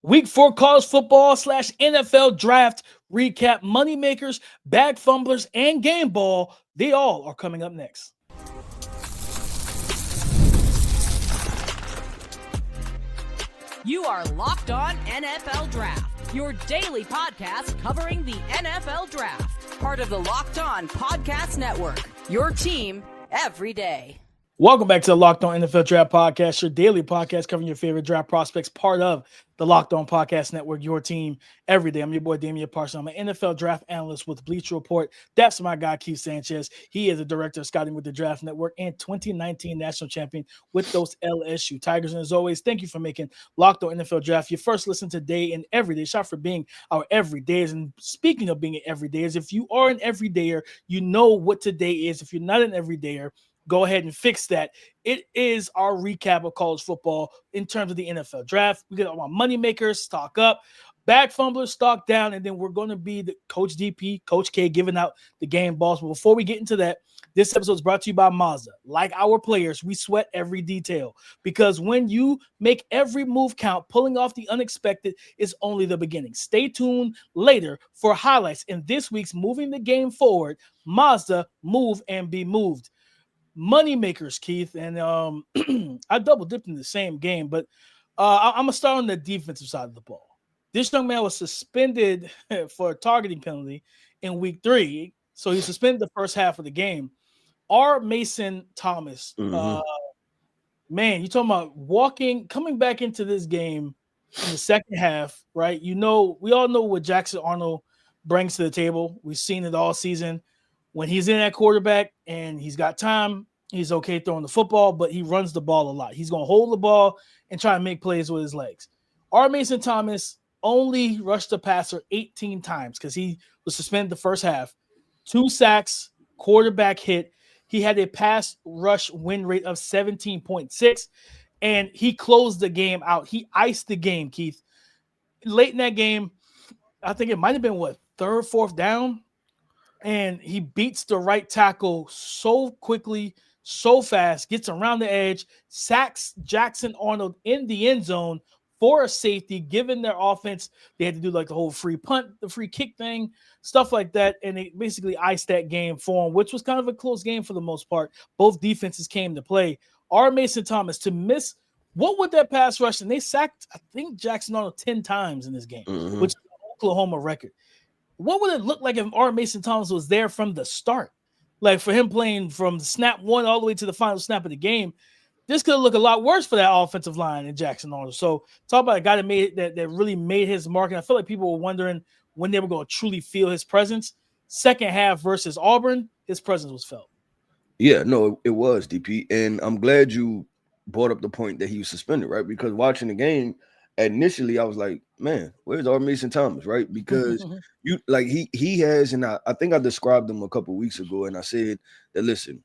Week 4 college football / NFL draft recap, moneymakers, bag fumblers, and game ball. They all are coming up next. You are Locked On NFL Draft, your daily podcast covering the NFL Draft. Part of the Locked On Podcast Network, your team every day. Welcome back to the Locked On NFL Draft Podcast, your daily podcast covering your favorite draft prospects, part of the Locked On Podcast Network, your team every day. I'm your boy, Damian Parson. I'm an NFL draft analyst with Bleacher Report. That's my guy, Keith Sanchez. He is the director of scouting with the Draft Network and 2019 national champion with those LSU Tigers. And as always, thank you for making Locked On NFL Draft your first listen today and every day. Shout for being our everydayers. And speaking of being an everydayers, if you are an everydayer, you know what today is. If you're not an everydayer, go ahead and fix that. It is our recap of college football in terms of the NFL draft. We get all our moneymakers, stock up, bag fumblers, stock down, and then we're going to be the Coach DP, Coach K giving out the game balls. But before we get into that, this episode is brought to you by Mazda. Like our players, we sweat every detail because when you make every move count, pulling off the unexpected is only the beginning. Stay tuned later for highlights in this week's Moving the Game Forward, Mazda Move and Be Moved. Moneymakers, Keith, and I double dipped in the same game, but I'm gonna start on the defensive side of the ball. This young man was suspended for a targeting penalty in week 3, so he suspended the first half of the game. Mason Thomas, man, you talking about coming back into this game in the second half, right? You know, we all know what Jackson Arnold brings to the table. We've seen it all season. When he's in that quarterback and he's got time, he's okay throwing the football, but he runs the ball a lot. He's going to hold the ball and try to make plays with his legs. Mason Thomas only rushed the passer 18 times because he was suspended the first half. 2 sacks, quarterback hit. He had a pass rush win rate of 17.6, and he closed the game out. He iced the game, Keith. Late in that game, I think it might have been, 3rd, 4th down? And he beats the right tackle so quickly, so fast, gets around the edge, sacks Jackson Arnold in the end zone for a safety, given their offense. They had to do like the whole free punt, the free kick thing, stuff like that. And they basically iced that game for him, which was kind of a close game for the most part. Both defenses came to play. Mason Thomas to miss, what would that pass rush? And they sacked, I think, Jackson Arnold 10 times in this game, which is an Oklahoma record. What would it look like if Mason Thomas was there from the start? Like for him playing from snap 1 all the way to the final snap of the game, this could look a lot worse for that offensive line in Jackson Arnold. So talk about a guy that really made his mark. And I feel like people were wondering when they were going to truly feel his presence. Second half versus Auburn, his presence was felt. Yeah, no, it was, DP. And I'm glad you brought up the point that he was suspended, right? Because watching the game, initially I was like, man, where's Mason Thomas, right? Because he has, and I think I described him a couple weeks ago, and I said that, listen,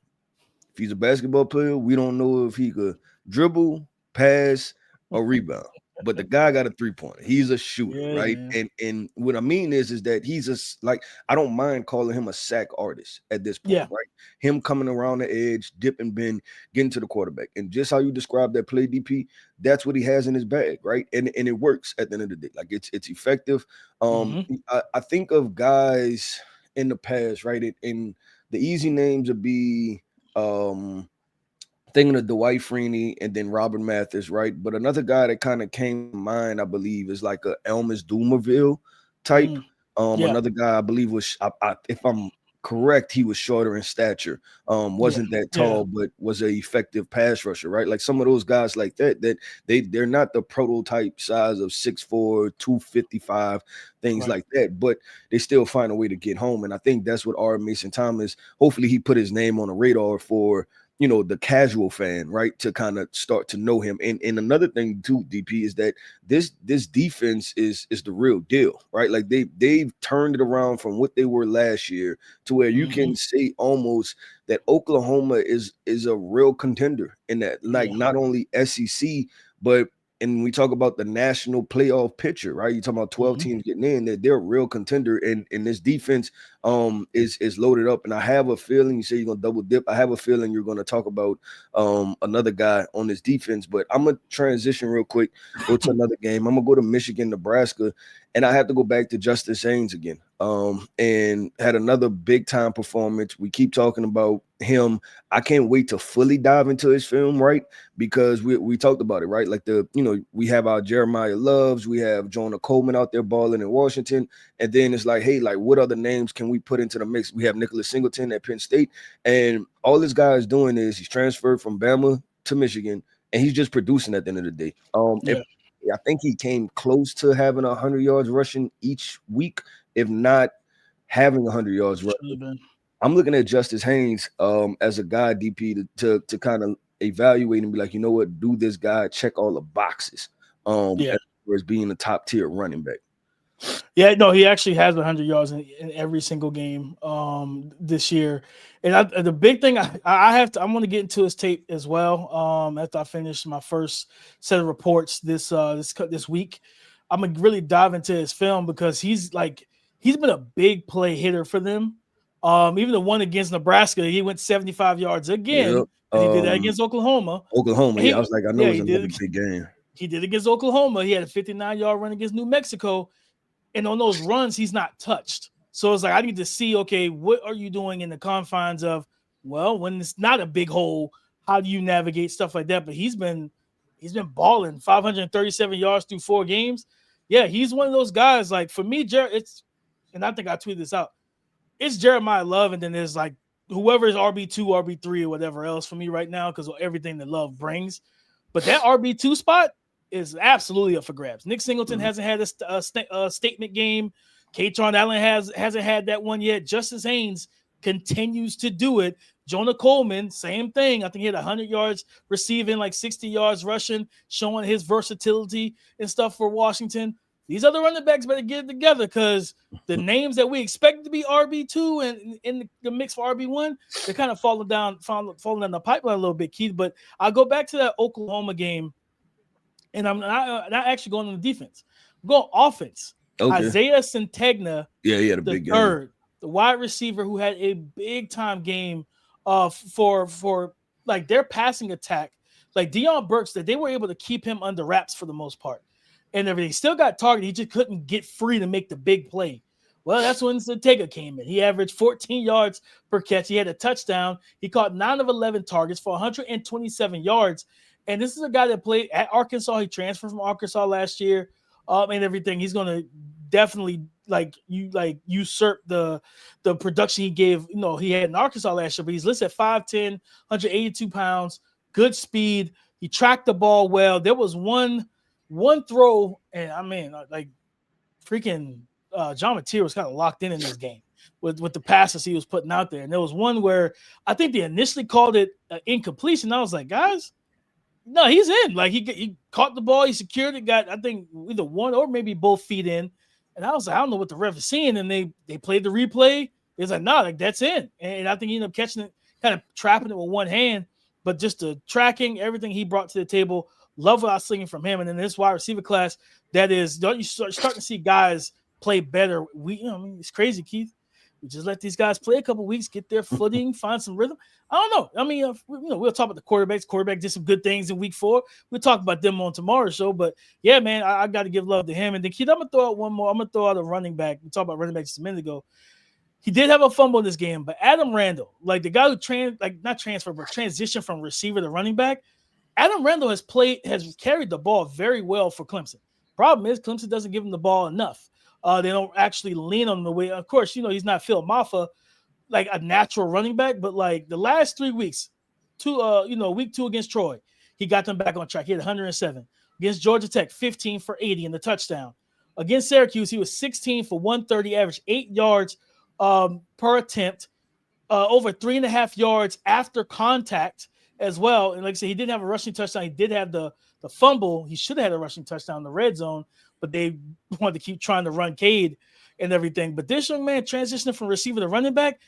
if he's a basketball player, we don't know if he could dribble, pass, or rebound. But the guy got a 3-pointer. He's a shooter, right? Man. And what I mean is that he's I don't mind calling him a sack artist at this point, right? Him coming around the edge, dip and bend, getting to the quarterback. And just how you described that play, DP, that's what he has in his bag, right? And it works at the end of the day. Like it's effective. I think of guys in the past, right? And the easy names would be thinking of Dwight Freeney and then Robert Mathis, right? But another guy that kind of came to mind, I believe, is like a Elmas Dumerville type. Another guy I believe was, if I'm correct, he was shorter in stature, wasn't that tall, but was an effective pass rusher, right? Like some of those guys like that they're not the prototype size of 6'4", 255, things like that, but they still find a way to get home. And I think that's what Mason Thomas, hopefully he put his name on the radar for, the casual fan, right, to kind of start to know him. And another thing too, DP, is that this defense is the real deal, right? Like they've turned it around from what they were last year to where you can say almost that Oklahoma is a real contender in that, like not only SEC, but and we talk about the national playoff picture, right? You talking about 12 teams getting in, that they're a real contender, and this defense is loaded up. And I have a feeling, you say you're gonna double dip. I have a feeling you're gonna talk about another guy on this defense, but I'm gonna transition real quick, go to another game. I'm gonna go to Michigan, Nebraska, and I have to go back to Justice Haynes again. And had another big time performance. We keep talking about him. I can't wait to fully dive into his film, right? Because we talked about it, right? Like we have our Jeremiah Loves, we have Jonah Coleman out there balling in Washington, and then it's like, hey, like what other names can we put into the mix? We have Nicholas Singleton at Penn State, and all this guy is doing is he's transferred from Bama to Michigan, and he's just producing at the end of the day. I think he came close to having 100 yards rushing each week, if not having 100 yards rushing. I'm looking at Justice Haynes as a guy, DP, to kind of evaluate and be like, you know what, do this guy check all the boxes as being a top tier running back? Yeah, no, he actually has 100 yards in every single game this year. And the big thing I want to get into his tape as well. After I finish my first set of reports this week, I'm gonna really dive into his film because he's been a big play hitter for them. Even the one against Nebraska, he went 75 yards again. He did that against Oklahoma. I was like, I know it's another big game. He did against Oklahoma. He had a 59-yard run against New Mexico. And on those runs, he's not touched. So it's like, I need to see, okay, what are you doing in the confines of, well, when it's not a big hole, how do you navigate stuff like that? But he's been balling 537 yards through 4 games. Yeah, he's one of those guys. Like for me, and I think I tweeted this out. It's Jeremiah Love, and then there's like whoever is RB2, RB3, or whatever else for me right now because of everything that Love brings. But that RB2 spot is absolutely up for grabs. Nick Singleton hasn't had a statement game. Katron Allen hasn't had that one yet. Justice Haynes continues to do it. Jonah Coleman, same thing. I think he had 100 yards receiving, like 60 yards rushing, showing his versatility and stuff for Washington. These other running backs better get it together because the names that we expect to be RB2 and in the mix for RB1, they're kind of falling down the pipeline a little bit, Keith. But I'll go back to that Oklahoma game, and I'm not actually going on the defense. I'm going offense. Okay. Isaiah Sategna, he had a big third, game. The wide receiver who had a big time game for like their passing attack. Like Deion Burks, that they were able to keep him under wraps for the most part. And everything. Still got targeted. He just couldn't get free to make the big play. Well, that's when Sategna came in. He averaged 14 yards per catch. He had a touchdown. He caught 9 of 11 targets for 127 yards. And this is a guy that played at Arkansas. He transferred from Arkansas last year, and everything. He's going to definitely usurp the production he gave. He had in Arkansas last year. But he's listed at 5'10", 182 pounds, good speed. He tracked the ball well. There was one throw, and I mean, like freaking John Mateer was kind of locked in this game with the passes he was putting out there. And there was one where I think they initially called it incompletion. I was like, guys, no, he's in. Like he caught the ball, he secured it, got I think either one or maybe both feet in. And I was like, I don't know what the ref is seeing. And they played the replay. It's like, nah, like that's in. And I think he ended up catching it, kind of trapping it with one hand. But just the tracking, everything he brought to the table. Love what I was seeing from him. And then this wide receiver class, that is, don't you start to see guys play better? It's crazy, Keith. We just let these guys play a couple weeks, get their footing, find some rhythm. I don't know. I mean, we'll talk about the quarterbacks. Quarterback did some good things in week 4. We'll talk about them on tomorrow's show. But yeah, man, I got to give love to him. And then, Keith, I'm gonna throw out one more. I'm gonna throw out a running back. We talked about running backs just a minute ago. He did have a fumble in this game, but Adam Randall, like the guy who transitioned from receiver to running back. Adam Randall has carried the ball very well for Clemson. Problem is, Clemson doesn't give him the ball enough. They don't actually lean on him the way. Of course, he's not Phil Maffa, like a natural running back, but like the last 3 weeks, week 2 against Troy, he got them back on track. He had 107 against Georgia Tech, 15 for 80 in the touchdown. Against Syracuse, he was 16 for 130, average 8 yards per attempt, over 3.5 yards after contact as well. And like I said, he didn't have a rushing touchdown. He did have the fumble. He should have had a rushing touchdown in the red zone, but they wanted to keep trying to run Cade and everything. But this young man transitioning from receiver to running back,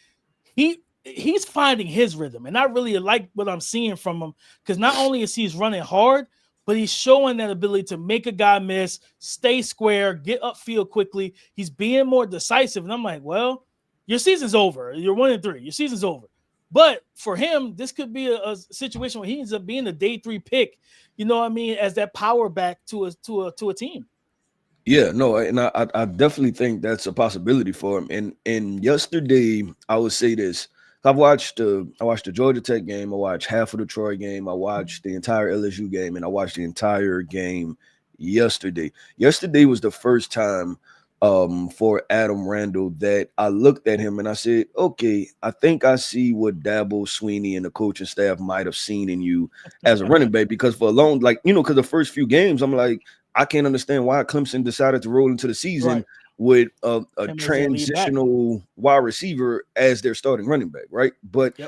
he's finding his rhythm. And I really like what I'm seeing from him because not only is he's running hard, but he's showing that ability to make a guy miss, stay square, get upfield quickly. He's being more decisive. And I'm like, well, your season's over. You're 1-3. Your season's over. But for him, this could be a situation where he ends up being a day 3 pick, you know what I mean, as that power back to a team. Yeah, no, and I definitely think that's a possibility for him. And yesterday, I would say this. I watched the Georgia Tech game. I watched half of the Troy game. I watched the entire LSU game, and I watched the entire game yesterday. Yesterday was the first time for Adam Randall that I looked at him and I said, okay, I think I see what Dabo Sweeney and the coaching staff might have seen in you as a running back. Because for a long, because the first few games, I'm like, I can't understand why Clemson decided to roll into the season with a transitional wide receiver as their starting running back, right? But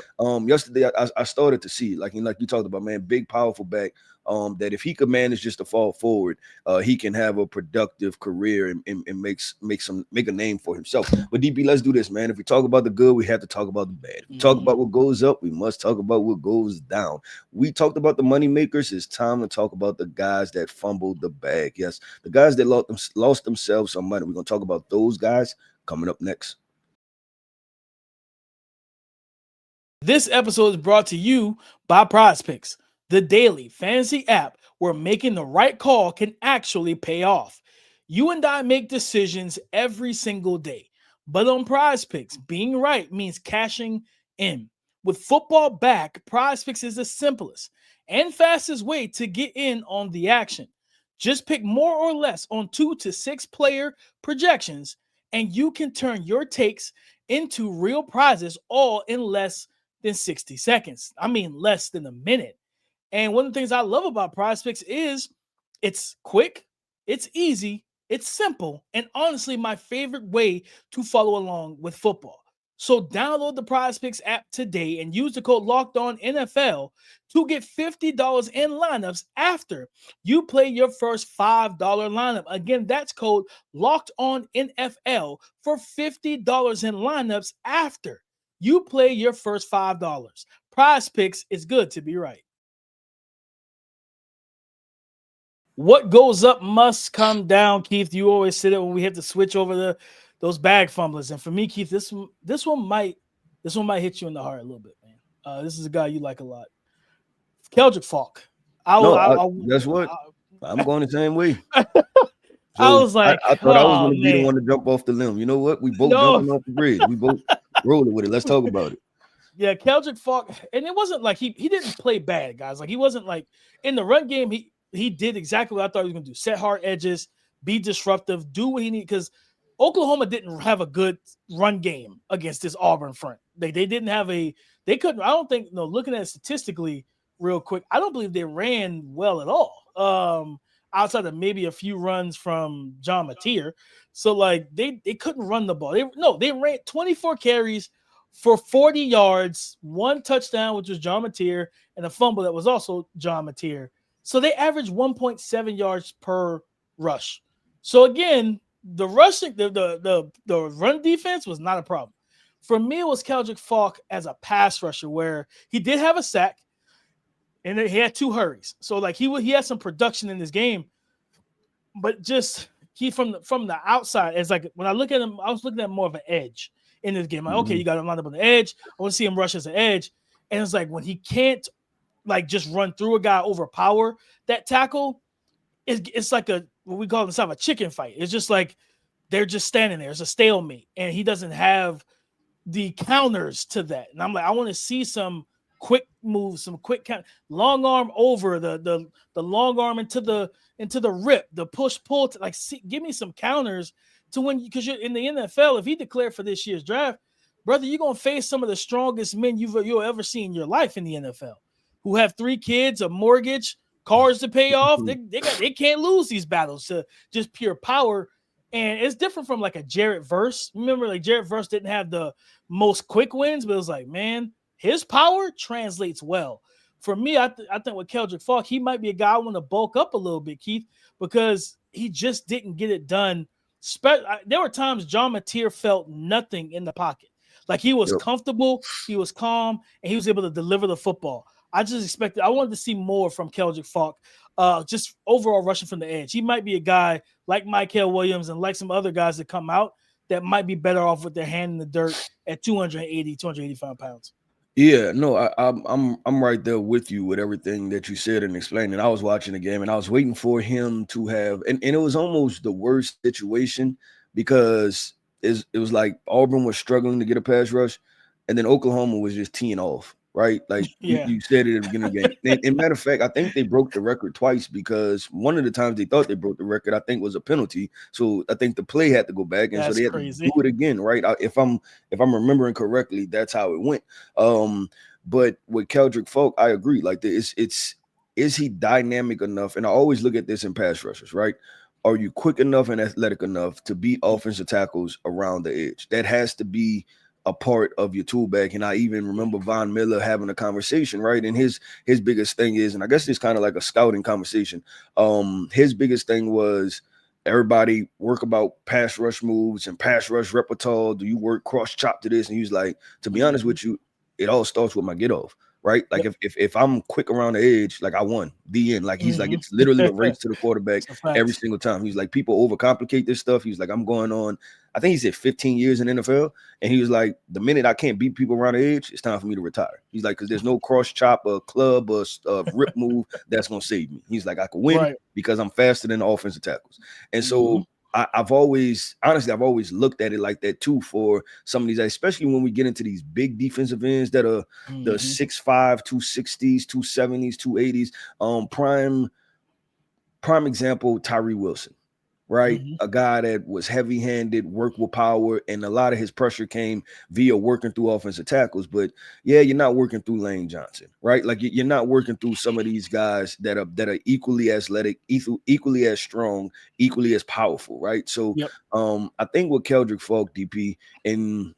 yesterday I started to see, like you talked about, man, big, powerful back, that if he could manage just to fall forward, he can have a productive career and make a name for himself. But DB, let's do this, man. If we talk about the good, we have to talk about the bad. If we talk about what goes up, we must talk about what goes down. We talked about the money makers. It's time to talk about the guys that fumbled the bag. Yes, the guys that lost themselves some money. We're gonna talk about those guys coming up next. This episode is brought to you by PrizePicks, the daily fantasy app where making the right call can actually pay off. You and I make decisions every single day, but on PrizePicks, being right means cashing in. With football back, PrizePicks is the simplest and fastest way to get in on the action. Just pick more or less on 2 to 6 player projections, and you can turn your takes into real prizes all in less than 60 seconds. I mean, less than a minute. And one of the things I love about PrizePicks is it's quick, it's easy, it's simple, and honestly, my favorite way to follow along with football. So download the PrizePicks app today and use the code LOCKEDONNFL to get $50 in lineups after you play your first $5 lineup. Again, that's code LOCKEDONNFL for $50 in lineups after you play your first $5. PrizePicks is good to be right. What goes up must come down, Keith. You always say that when we have to switch over those bag fumblers. And for me, Keith, this one might hit you in the heart a little bit, man. This is a guy you like a lot. Keldrick Falk. Guess what? I'm going the same way. So I was like, I thought I was going to be the one to jump off the limb. You know what? We both jumping off the bridge. We both rolling with it. Let's talk about it. Yeah, Keldrick Falk, and it wasn't like he didn't play bad, guys. Like he wasn't like in the run game. He did exactly what I thought he was going to do: set hard edges, be disruptive, do what he needed. Because Oklahoma didn't have a good run game against this Auburn front. They didn't have they couldn't. I don't think. No, looking at it statistically, real quick, I don't believe they ran well at all. Outside of maybe a few runs from John Mateer. So like they couldn't run the ball. They ran 24 carries for 40 yards, 1 touchdown, which was John Mateer, and a fumble that was also John Mateer. So they averaged 1.7 yards per rush. So again, the rushing, the run defense was not a problem. For me, it was Keldrick Falk as a pass rusher, where he did have a sack, and he had 2 hurries. So like he had some production in this game, but just he from the outside, as like when I look at him, I was looking at more of an edge in this game. Like, okay, you got him lined up on the edge. I want to see him rush as an edge. And it's like when he can't like just run through a guy, overpower that tackle, it's like what we call inside a chicken fight. It's just like they're just standing there. It's a stalemate, and he doesn't have the counters to that. And I'm like, I want to see some quick moves, some quick long arm over the long arm into the rip, the push pull. Give me some counters to when, because you're in the NFL. If he declared for this year's draft, brother, you're gonna face some of the strongest men you'll ever see in your life in the NFL, who have 3 kids, a mortgage, cars to pay off. They can't lose these battles to just pure power. And it's different from like a Jarrett Verse. Remember, like Jarrett Verse didn't have the most quick wins, but it was like, man, his power translates well. For me, I think with Keldrick Falk, he might be a guy I want to bulk up a little bit, Keith, because he just didn't get it done. There were times John Mateer felt nothing in the pocket. Like he was comfortable, he was calm, and he was able to deliver the football. I wanted to see more from Keldrick Falk just overall rushing from the edge. He might be a guy like Michael Williams and like some other guys that come out that might be better off with their hand in the dirt at 280, 285 pounds. Yeah, no, I'm right there with you with everything that you said and explained. And I was watching the game and I was waiting for him to have, and it was almost the worst situation because it was like Auburn was struggling to get a pass rush, and then Oklahoma was just teeing off, right? Like you said it at the beginning of the game. And matter of fact, I think they broke the record twice because one of the times they thought they broke the record, I think was a penalty. So I think the play had to go back, and so they had to do it again, right? If I'm remembering correctly, that's how it went. But with Keldrick Falk, I agree. Like is he dynamic enough? And I always look at this in pass rushers, right? Are you quick enough and athletic enough to beat offensive tackles around the edge? That has to be a part of your tool bag. And I even remember Von Miller having a conversation, right? And his biggest thing is, and I guess it's kind of like a scouting conversation. His biggest thing was everybody work about pass rush moves and pass rush repertoire. Do you work cross chop to this? And he was like, to be honest with you, it all starts with my get off. Right, like if I'm quick around the edge, like I won the end. Like he's like it's literally a race to the quarterback every single time. He's like people overcomplicate this stuff. He's like I'm going on. I think he said 15 years in NFL, and he was like the minute I can't beat people around the edge, it's time for me to retire. He's like because there's no cross chop, a club, or rip move that's gonna save me. He's like I can win because I'm faster than the offensive tackles, and so. I've always looked at it like that too for some of these, especially when we get into these big defensive ends that are the 6'5", 260s, 270s, 280s. Prime example, Tyree Wilson, right? A guy that was heavy-handed, worked with power, and a lot of his pressure came via working through offensive tackles. But yeah, you're not working through Lane Johnson, right? Like you're not working through some of these guys that are equally athletic, equally as strong, equally as powerful, right? So I think with Keldrick Falk, DP, and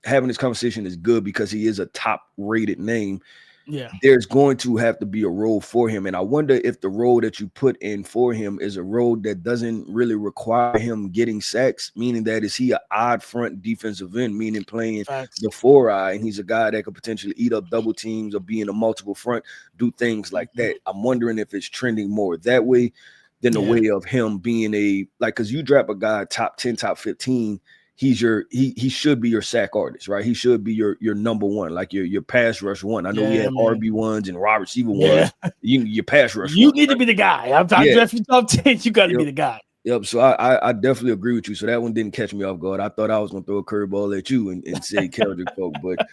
having this conversation is good because he is a top-rated name. Yeah, there's going to have to be a role for him. And I wonder if the role that you put in for him is a role that doesn't really require him getting sacks, meaning that is he an odd front defensive end, meaning playing the 4-eye, and he's a guy that could potentially eat up double teams or be in a multiple front, do things like that. I'm wondering if it's trending more that way than the way of him being because you draft a guy top 10, top 15, he should be your sack artist, right? He should be your number one, like your pass rush one. I know we have RB1s and wide receiver ones. Your pass rush. You need to be the guy. I'm drafting top 10. You got to be the guy. Yep. So I definitely agree with you. So that one didn't catch me off guard. I thought I was gonna throw a curveball at you and say Keldrick Falk, but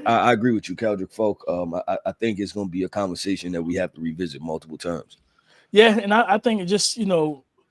I agree with you, Keldrick Falk. I think it's gonna be a conversation that we have to revisit multiple times. Yeah, and I think it just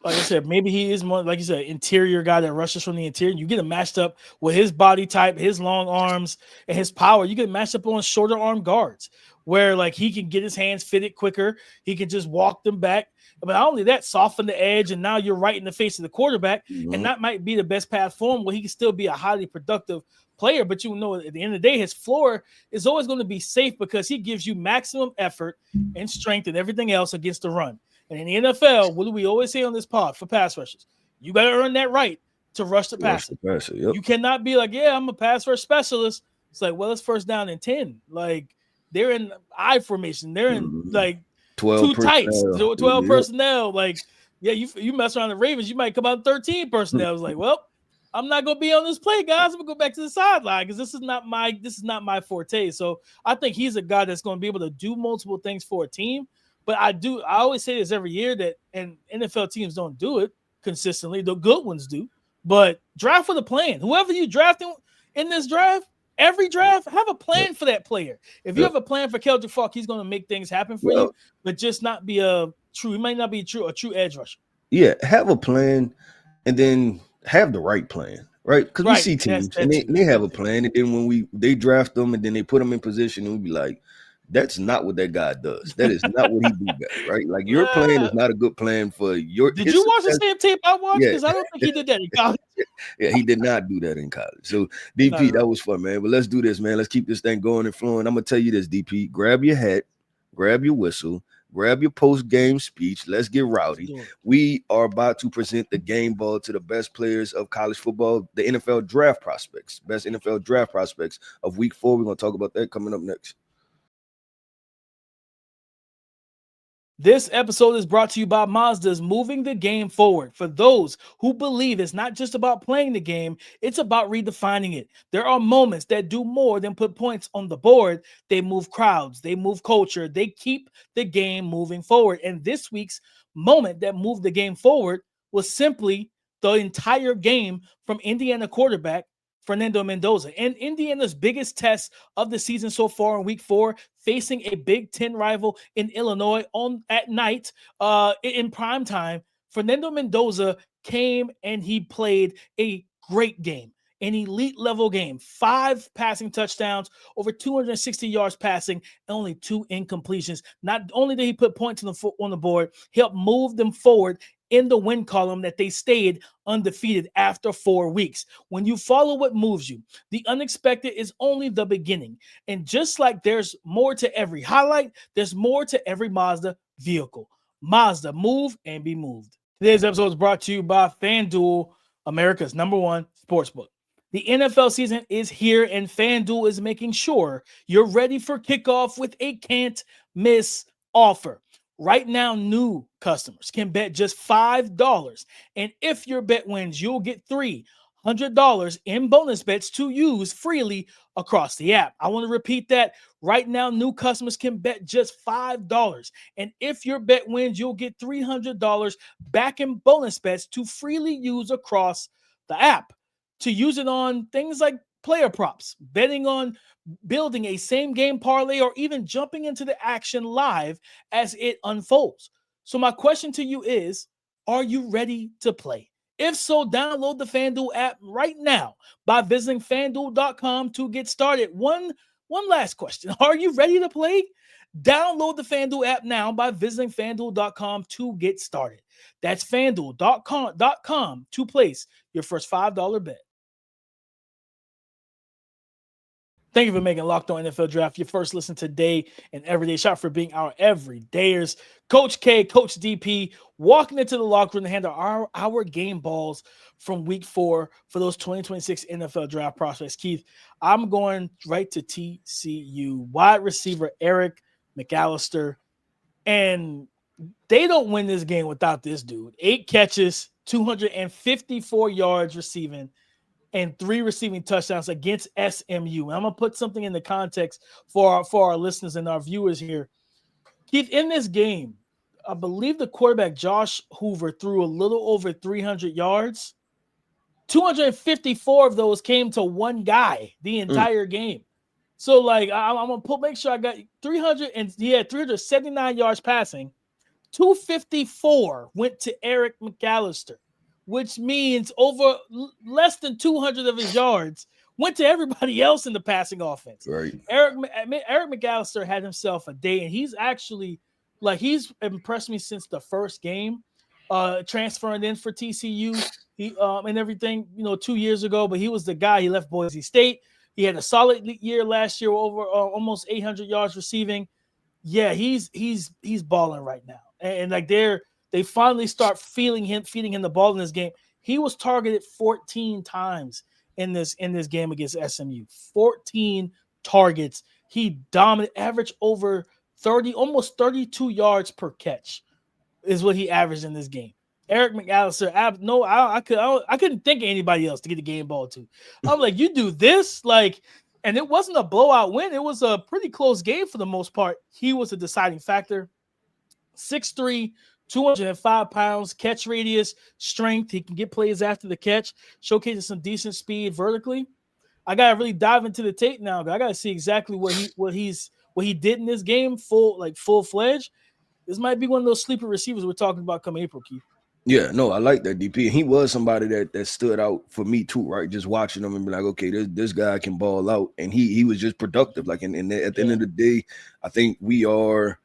like I said, maybe he is more, like you said, interior guy that rushes from the interior. You get him matched up with his body type, his long arms, and his power. You get matched up on shorter arm guards where like he can get his hands fitted quicker. He can just walk them back. But not only that, soften the edge, and now you're right in the face of the quarterback. And that might be the best path for him where he can still be a highly productive player. But at the end of the day, his floor is always going to be safe because he gives you maximum effort and strength and everything else against the run. And in the NFL, what do we always say on this pod for pass rushers? You got to earn that right to rush the passer. You cannot be like, yeah, I'm a pass rush specialist. It's like, well, it's first down and 10. Like they're in I formation. They're in like 12 two tights, 12 personnel. Like, yeah, you mess around the Ravens, you might come out 13 personnel. I was like, well, I'm not gonna be on this play, guys. I'm gonna go back to the sideline because this is not my forte. So I think he's a guy that's gonna be able to do multiple things for a team. But I always say this every year and NFL teams don't do it consistently. The good ones do. But draft with a plan. Whoever you draft in this draft, every draft, have a plan for that player. If you have a plan for Keldrick Falk, he's going to make things happen for you, but just not be he might not be a true edge rusher. Yeah, have a plan and then have the right plan, right? Because we see teams and they have a plan, and then when they draft them and then they put them in position, and we be like, that's not what that guy does. That is not what he do better, right? Like your plan is not a good plan for your. Did you watch the same tape I watched? Because I don't think he did that in college. Yeah, he did not do that in college. So DP, that was fun, man. But let's do this, man. Let's keep this thing going and flowing. I'm gonna tell you this, DP. Grab your hat, grab your whistle, grab your post-game speech. Let's get rowdy. We are about to present the game ball to the best players of college football, the NFL draft prospects, best NFL draft prospects of week 4. We're gonna talk about that coming up next. This episode is brought to you by Mazda's moving the game forward. For those who believe it's not just about playing the game, it's about redefining it. There are moments that do more than put points on the board. They move crowds, they move culture, they keep the game moving forward. And this week's moment that moved the game forward was simply the entire game from Indiana quarterback Fernando Mendoza. And Indiana's biggest test of the season so far in week 4, facing a Big Ten rival in Illinois at night in prime time. Fernando Mendoza came and he played a great game, an elite level game. 5 passing touchdowns, over 260 yards passing, and only 2 incompletions. Not only did he put points on the board, he helped move them forward in the win column that they stayed undefeated after 4 weeks. When you follow what moves you, the unexpected is only the beginning. And just like there's more to every highlight, there's more to every Mazda vehicle. Mazda, move and be moved. Today's episode is brought to you by FanDuel, America's #1 sportsbook. The NFL season is here, and FanDuel is making sure you're ready for kickoff with a can't-miss offer. Right now, new customers can bet just $5, and if your bet wins, you'll get $300 in bonus bets to use freely across the app. I want to repeat that. Right now, new customers can bet just $5, and if your bet wins, you'll get $300 back in bonus bets to freely use across the app. To use it on things like player props, betting on building a same game parlay, or even jumping into the action live as it unfolds. So my question to you is, are you ready to play? If so, download the FanDuel app right now by visiting FanDuel.com to get started. One last question. Are you ready to play? Download the FanDuel app now by visiting FanDuel.com to get started. That's FanDuel.com to place your first $5 bet. Thank you for making Locked On NFL Draft your first listen today and every day. Shout out for being our everydayers. Coach K, Coach DP, walking into the locker room to handle our game balls from week 4 for those 2026 NFL Draft prospects. Keith, I'm going right to TCU. Wide receiver Eric McAllister. And they don't win this game without this dude. 8 catches, 254 yards receiving, and 3 receiving touchdowns against SMU. And I'm going to put something in the context for our listeners and our viewers here. Keith, in this game, I believe the quarterback Josh Hoover threw a little over 300 yards. 254 of those came to one guy the entire game. So, like, I'm going to make sure I got 300, and he had 379 yards passing. 254 went to Eric McAllister, which means over less than 200 of his yards went to everybody else in the passing offense. Right. Eric McAllister had himself a day, and he's actually, like, he's impressed me since the first game, transferring in for TCU and everything, 2 years ago. But he was the guy. He left Boise State. He had a solid year last year, over almost 800 yards receiving. Yeah, he's balling right now, and like they finally start feeding him the ball in this game. He was targeted 14 times in this game against SMU. 14 targets. He dominated, averaged over 30, almost 32 yards per catch is what he averaged in this game. Eric McAllister, I couldn't think of anybody else to get the game ball to. I'm like, you do this, like, and it wasn't a blowout win. It was a pretty close game for the most part. He was a deciding factor. 6'3", 205 pounds, catch radius, strength. He can get plays after the catch, showcasing some decent speed vertically. I gotta really dive into the tape now. I gotta see exactly what he did in this game, full fledged. This might be one of those sleeper receivers we're talking about come April, Keith. Yeah, no, I like that, DP. He was somebody that stood out for me too, right? Just watching him and be like, okay, this guy can ball out, and he was just productive. Like, at the end of the day, I think we are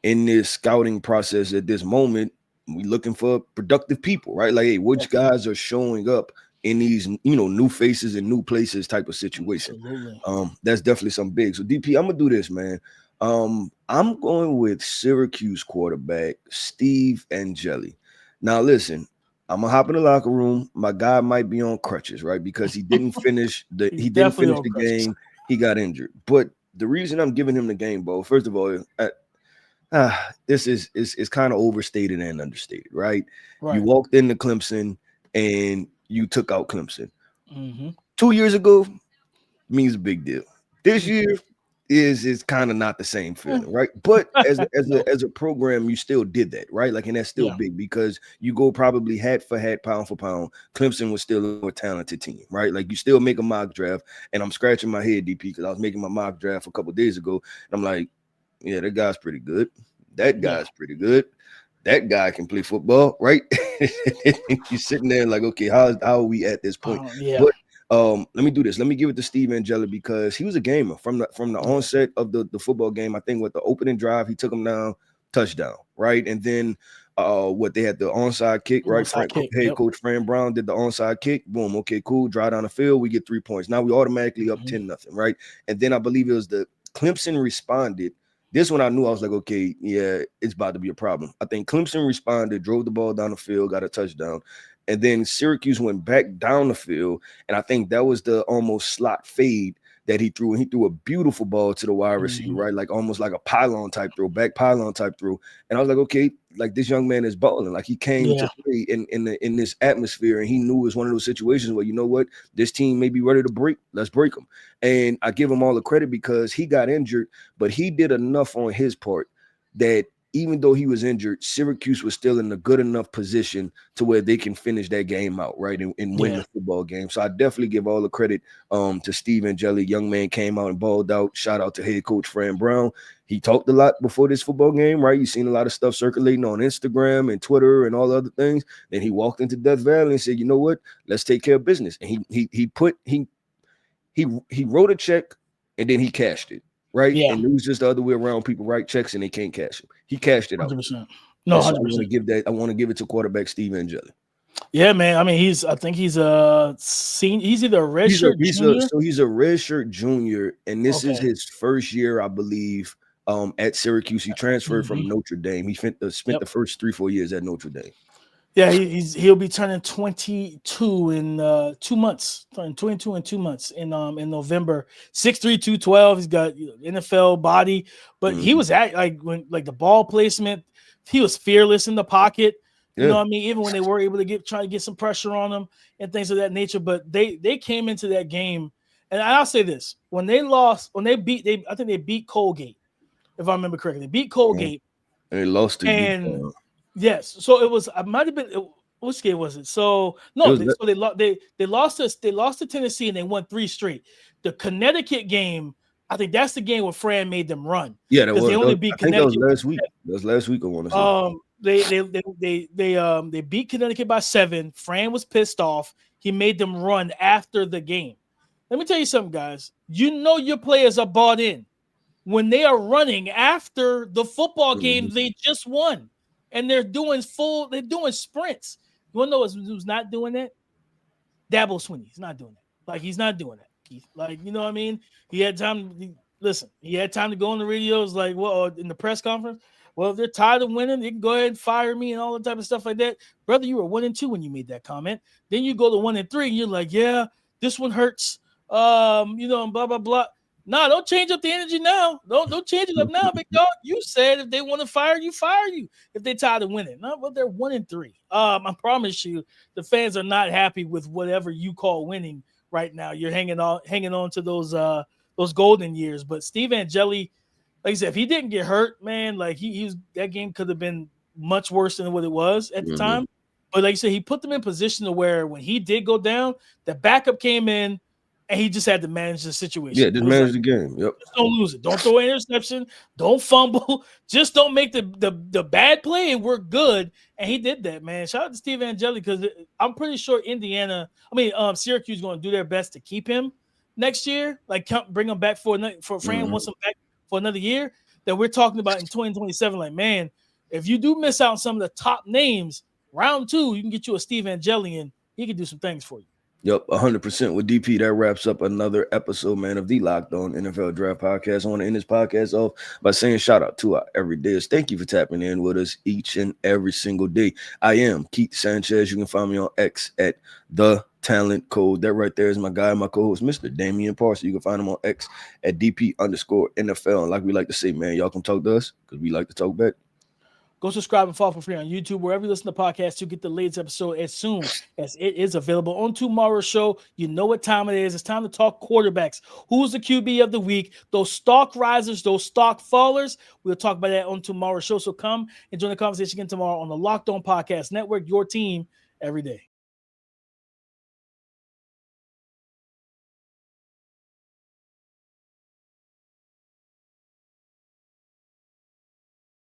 in this scouting process at this moment. We looking for productive people, right? Like, hey, which guys are showing up in these, new faces and new places type of situation. Absolutely. That's definitely something big. So, DP, I'm gonna do this, man. I'm going with Syracuse quarterback Steve Angeli. Now, listen, I'm gonna hop in the locker room. My guy might be on crutches, right? Because he didn't finish the game. He got injured. But the reason I'm giving him the game, Bo, first of all, this is kind of overstated and understated, right? Right. You walked into Clemson and you took out Clemson. Mm-hmm. 2 years ago means a big deal. This year is kind of not the same feeling, right? But as a program, you still did that, right? Like, and that's still big because you go probably hat for hat, pound for pound. Clemson was still a more talented team, right? Like, you still make a mock draft, and I'm scratching my head, DP, because I was making my mock draft a couple of days ago, and I'm like, yeah, that guy's pretty good. That guy's pretty good. That guy can play football, right? You're sitting there like, okay, how are we at this point? But let me do this. Let me give it to Steve Angeli because he was a gamer from the onset of the football game. I think with the opening drive, he took him down, touchdown, right? And then what they had the onside kick, right? Head coach Fran Brown did the onside kick. Boom, okay, cool. Drive down the field, we get 3 points. Now we automatically up 10-0, right? And then I believe it was the Clemson responded. This one I knew I was like, okay, yeah, it's about to be a problem. I think Clemson responded, drove the ball down the field, got a touchdown. And then Syracuse went back down the field. And I think that was the almost slot fade that he threw. And he threw a beautiful ball to the wide receiver, right? Like almost like a pylon type throw, back pylon type throw. And I was like, okay, like this young man is balling. Like he came to play in this atmosphere. And he knew it was one of those situations where, you know what, this team may be ready to break. Let's break them. And I give him all the credit because he got injured, but he did enough on his part that even though he was injured, Syracuse was still in a good enough position to where they can finish that game out, right, and win the football game. So I definitely give all the credit to Steve Angeli. Young man came out and balled out. Shout out to head coach Fran Brown. He talked a lot before this football game, right? You've seen a lot of stuff circulating on Instagram and Twitter and all the other things. Then he walked into Death Valley and said, you know what? Let's take care of business. And he wrote a check and then he cashed it. Right. Yeah. And it was just the other way around. People write checks and they can't cash them. He cashed it out. 100%. No, 100%. So I want to give it to quarterback Steve Angeli. Yeah, man. I mean, I think he's a senior. He's either a redshirt junior. So he's a redshirt junior, and this is his first year, I believe, at Syracuse. He transferred from Notre Dame. He spent the first 3-4 years at Notre Dame. Yeah, he'll be turning 22 in 2 months. Turning 22 in 2 months in November. 6'3", 212. He's got NFL body, but he was like the ball placement. He was fearless in the pocket. You know what I mean? Even when they were able to try to get some pressure on him and things of that nature. But they came into that game, and I'll say this: I think they beat Colgate, if I remember correctly. They beat Colgate, and they lost to yes, so it was. I might have been. Which game was it? So no, they lost to Tennessee and they won 3 straight. The Connecticut game, I think that's the game where Fran made them run. Yeah, that was. They only beat Connecticut. That was last week. That was last week. I want to say. They beat Connecticut by 7. Fran was pissed off. He made them run after the game. Let me tell you something, guys. You know your players are bought in when they are running after the football game they just won. And they're doing sprints. You want to know who's not doing that? Dabo Swinney. He's not doing that. Like, he's not doing that. Like, you know what I mean? He had time. He had time to go on the radios, like, well, in the press conference. Well, if they're tired of winning, they can go ahead and fire me and all the type of stuff like that. Brother, you were 1-2 when you made that comment. Then you go to 1-3, and you're like, yeah, this one hurts. And blah, blah, blah. Nah, don't change up the energy now. Don't change it up now, big dog. You said if they want to fire you, fire you. If they're tired of winning. No, but they're 1-3. I promise you, the fans are not happy with whatever you call winning right now. You're hanging on to those golden years. But Steve Angeli, like I said, if he didn't get hurt, man, like that game could have been much worse than what it was at the time. But like I said, he put them in position to where when he did go down, the backup came in. And he just had to manage the situation. Yeah, just manage the game. Yep. Just don't lose it. Don't throw an interception. Don't fumble. Just don't make the bad play, and we're good. And he did that, man. Shout out to Steve Angeli because I'm pretty sure Syracuse is going to do their best to keep him next year. Like, bring him back for Fran wants him back for another year. That we're talking about in 2027. Like, man, if you do miss out on some of the top names, round 2, you can get you a Steve Angeli, and he can do some things for you. Yep, 100% with DP. That wraps up another episode, man, of the Locked On NFL Draft Podcast. I want to end this podcast off by saying shout out to our everydayers. Thank you for tapping in with us each and every single day. I am Keith Sanchez. You can find me on X at the talent code. That right there is my guy, my co-host, Mr. Damian Parson. You can find him on X at DP_NFL. And like we like to say, man, y'all can talk to us because we like to talk back. Go subscribe and follow for free on YouTube, wherever you listen to podcasts, to get the latest episode as soon as it is available. On tomorrow's show, you know what time it is. It's time to talk quarterbacks. Who's the QB of the week? Those stock risers, those stock fallers. We'll talk about that on tomorrow's show. So come and join the conversation again tomorrow on the Locked On Podcast Network, your team every day.